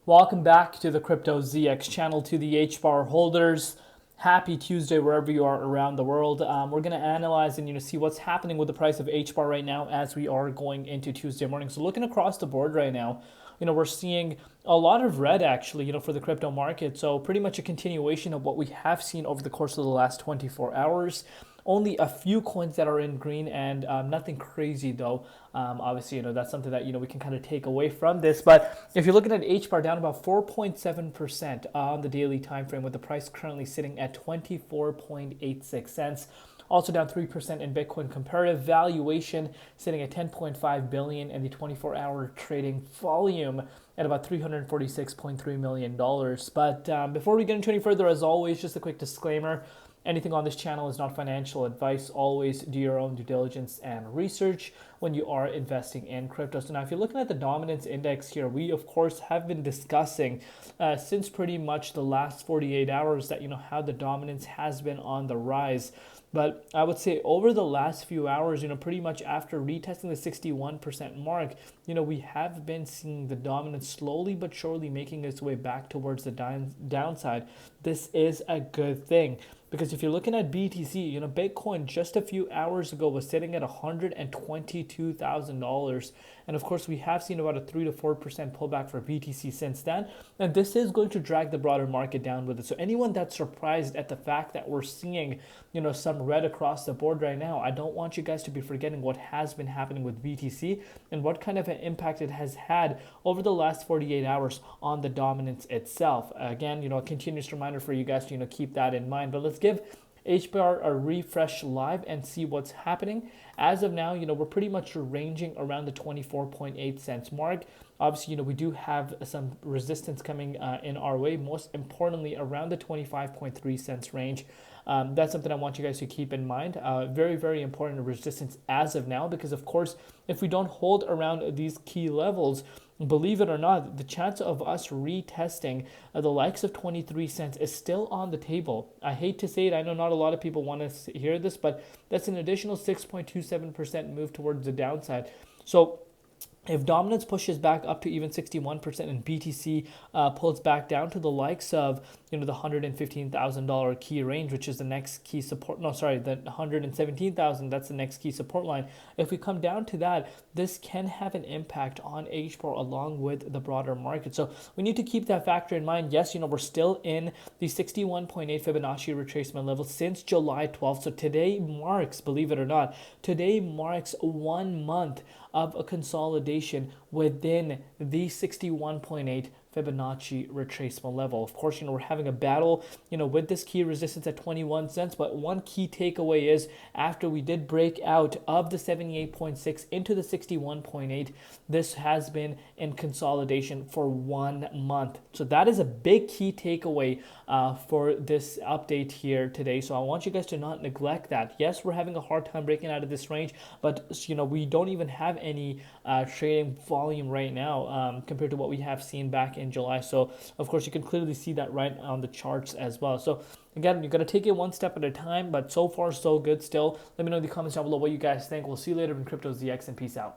Welcome back to the Crypto ZX channel, to the Hbar holders. Happy Tuesday wherever you are around the world. We're going to analyze and see what's happening with the price of Hbar right now as we are going into Tuesday morning. So looking across the board right now, we're seeing a lot of red actually, for the crypto market. So pretty much a continuation of what we have seen over the course of the last 24 hours. Only a few coins that are in green and nothing crazy though. Obviously, that's something that, we can kind of take away from this. But if you're looking at Hbar down about 4.7% on the daily time frame, with the price currently sitting at 24.86 cents. Also down 3% in Bitcoin comparative valuation, sitting at 10.5 billion, and the 24-hour trading volume at about $346.3 million. But before we get into any further, as always, just a quick disclaimer. Anything on this channel is not financial advice. Always do your own due diligence and research when you are investing in crypto. So now if you're looking at the dominance index here, we of course have been discussing since pretty much the last 48 hours that how the dominance has been on the rise. But I would say over the last few hours, pretty much after retesting the 61% mark, we have been seeing the dominance slowly but surely making its way back towards the downside. This is a good thing. Because if you're looking at BTC, Bitcoin just a few hours ago was sitting at $122,000. And of course, we have seen about a 3 to 4% pullback for BTC since then. And this is going to drag the broader market down with it. So anyone that's surprised at the fact that we're seeing, some red across the board right now, I don't want you guys to be forgetting what has been happening with BTC and what kind of an impact it has had over the last 48 hours on the dominance itself. Again, a continuous reminder for you guys to, keep that in mind. But let's give Hbar a refresh live and see what's happening. As of now, we're pretty much ranging around the 24.8 cents mark. Obviously, we do have some resistance coming in our way, most importantly around the 25.3 cents range. That's something I want you guys to keep in mind. Very, very important resistance as of now, because of course, if we don't hold around these key levels, believe it or not, the chance of us retesting the likes of 23 cents is still on the table. I hate to say it. I know not a lot of people want to hear this, but that's an additional 6.27% move towards the downside. So if dominance pushes back up to even 61% and BTC pulls back down to the likes of, the $115,000 key range, which is the next key support, the $117,000, that's the next key support line. If we come down to that, this can have an impact on Hbar along with the broader market. So we need to keep that factor in mind. Yes, we're still in the 61.8 Fibonacci retracement level since July 12th. So today marks, believe it or not, today marks 1 month of a consolidation within the 61.8 Fibonacci retracement level. Of course, we're having a battle, with this key resistance at 21 cents. But one key takeaway is after we did break out of the 78.6 into the 61.8, this has been in consolidation for 1 month. So that is a big key takeaway for this update here today. So I want you guys to not neglect that. Yes, we're having a hard time breaking out of this range, but we don't even have any trading volume right now compared to what we have seen back in July. So of course you can clearly see that right on the charts as well. So again, you got to take it one step at a time, but so far so good still. Let me know in the comments down below what you guys think. We'll see you later in Crypto ZX, and peace out.